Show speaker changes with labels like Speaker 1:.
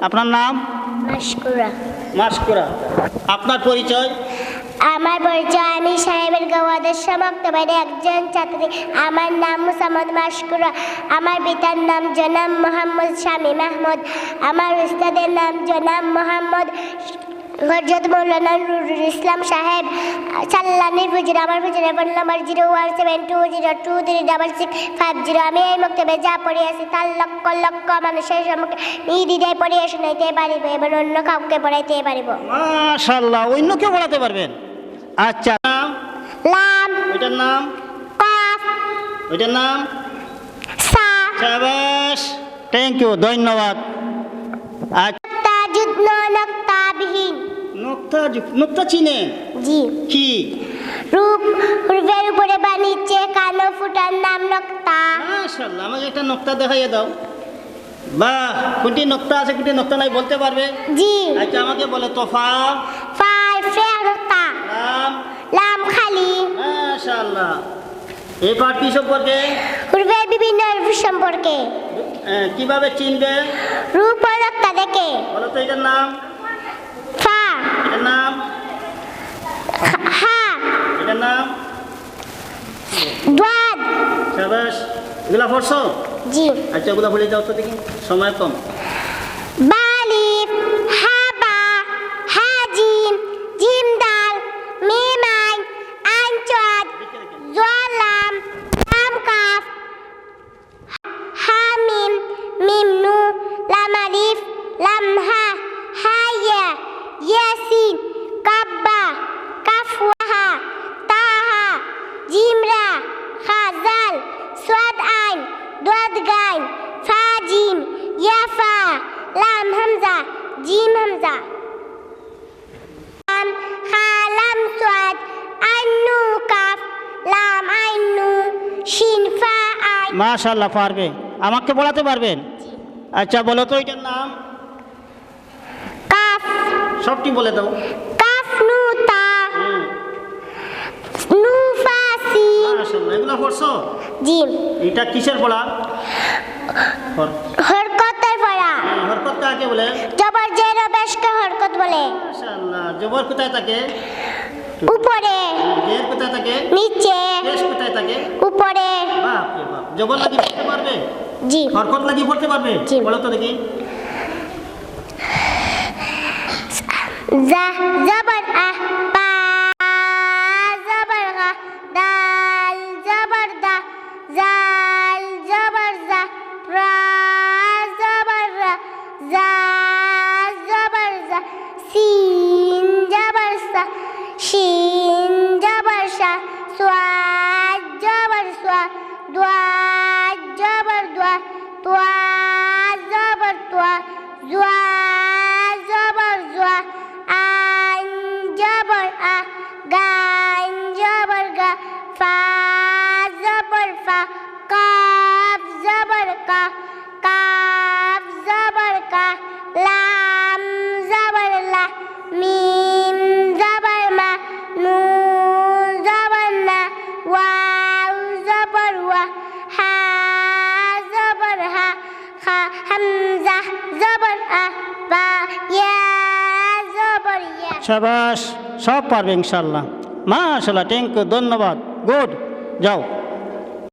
Speaker 1: আপনার নাম?
Speaker 2: মাশকুরা।
Speaker 1: মাশকুরা। আপনার পরিচয়?
Speaker 2: আমার পরিচয়, আমি সাহেবের গাঁও আদর্শ মক্তবের একজন ছাত্রী। আমার নাম মুসাম্মদ মাশকুরা। আমার পিতার নাম জনাব মোহাম্মদ শামী মাহমুদ। আমার উস্তাদের নাম জনাব মোহাম্মদ হযরত মৌলানা নুরুল ইসলাম সাহেব। সাল্লানির ফুজির। আমার ফুজিরের ফোন নাম্বার 01720236650। আমি এই মক্তবে যা পড়িয়াছি তার লক্ষ লক্ষ মানুষের সম্মুখে নির্দ্বিধায় পড়িয়া শুনাইতে পারিব এবং অন্য কাউকে পড়াইতে পারিব।
Speaker 1: মাশাআল্লাহ, অন্য কেউ পড়াতে পারবেন? আচ্ছা, নাম?
Speaker 2: লাম।
Speaker 1: ওইটার নাম?
Speaker 2: কাফ।
Speaker 1: ওইটার নাম?
Speaker 2: সা।
Speaker 1: শাবাশ, থ্যাংক ইউ, ধন্যবাদ।
Speaker 2: নক্তা যুগ্ন নক্তাবিহীন।
Speaker 1: নোক্তা চিনে?
Speaker 2: জি।
Speaker 1: কি?
Speaker 2: রূপের উপরে বা নিচে কালো ফুটার নাম নক্তা।
Speaker 1: মাশাআল্লাহ, আমাকে একটা নোক্তা দেখাইয়ে দাও। বাহ, কোনটি নোক্তা আছে কোনটি নোক্তা নাই বলতে পারবে?
Speaker 2: জি।
Speaker 1: আচ্ছা, আমাকে বলে তোফা।
Speaker 2: ফে নক্তা।
Speaker 1: লাম।
Speaker 2: লাম খালি।
Speaker 1: মাশাআল্লাহ। এই পাঠ কি সম্পর্কে?
Speaker 2: রূপের বিভিন্ন রূপ সম্পর্কে।
Speaker 1: কিভাবে চিনবে?
Speaker 2: রূপ ও নক্তা দেখে।
Speaker 1: বলো তো এটার নাম?
Speaker 2: ফা।
Speaker 1: এটার নাম?
Speaker 2: হা।
Speaker 1: এটার নাম?
Speaker 2: দাদ।
Speaker 1: শাবাশ, এগুলা পড়ছো?
Speaker 2: জি।
Speaker 1: আচ্ছা, ওগুলা বলে যাও তো দেখি, সময় কম।
Speaker 2: বালিফ, হাবা, হাজিম, জিম দাল, মিম আইন, আইন চাদ, জলাম, লাম কাফ, হামিম, মিম নু, লাম আলিফ, লাম হা, হায়া, ইয়াসিন, কাব্বা, কাফওয়াহা, তাহা, জিমরা, খাজাল, সোয়াদ আইন, দোয়াদ গাইন, ফাজিম, ইয়াফা, লাম হামজা, জিম হামজা। লাম হা লাম সোয়াদ, আইন নু কাফ, লাম আইন নু, শিন ফা আইন।
Speaker 1: মাশাআল্লাহ, পারবে। আমাকে পড়াতে পারবেন? আচ্ছা, বলো তো এটার নাম?
Speaker 2: কাফ।
Speaker 1: সবটি বলে দাও।
Speaker 2: কাফ নু তা, নু ফা সিন।
Speaker 1: মাশাআল্লাহ, এগুলা পড়ছো?
Speaker 2: জি।
Speaker 1: এটা কিসের পড়া?
Speaker 2: হরকতের পড়া।
Speaker 1: হরকত কাকে বলে?
Speaker 2: জবর জের বেশকে হরকত বলে।
Speaker 1: মাশাআল্লাহ। জবর কোথায় থাকে?
Speaker 2: উপরে।
Speaker 1: জের কোথায় থাকে?
Speaker 2: নিচে।
Speaker 1: পেশ কোথায় থাকে?
Speaker 2: উপরে।
Speaker 1: বাহ রে বাহ। জবর লাগি পড়তে পারবে?
Speaker 2: জি।
Speaker 1: হরকত লাগি পড়তে পারবে?
Speaker 2: জি।
Speaker 1: বলো তো দেখি।
Speaker 2: জা জবর আহ, বা জবর গা, দাল জবর দা, জাল জবর জা, রা জবর রা, জা জবর জা, সিন জবর সা, শিন জবর শা, সোয়াদ জবর সোয়া, দোয়া জবর দোয়া, তোয়া জবর তোয়া, জোয়া জবর জোয়া, আইন জবর আ, গাইন জবর গা, ফা জবর ফা, কাফ জবর কা, কাফ জবর কা, লাম জবর লা, মিম জবর মা, নুন জবর না, ওয়াও জবর ওয়া, হা জবর হা, খা হামজা জবর আ, বা ইয়া জবর ইয়া।
Speaker 1: শাবাশ, সব পারবে ইনশাআল্লাহ। মাশাআল্লাহ, থ্যাংক ইউ, ধন্যবাদ, গুড। যাও।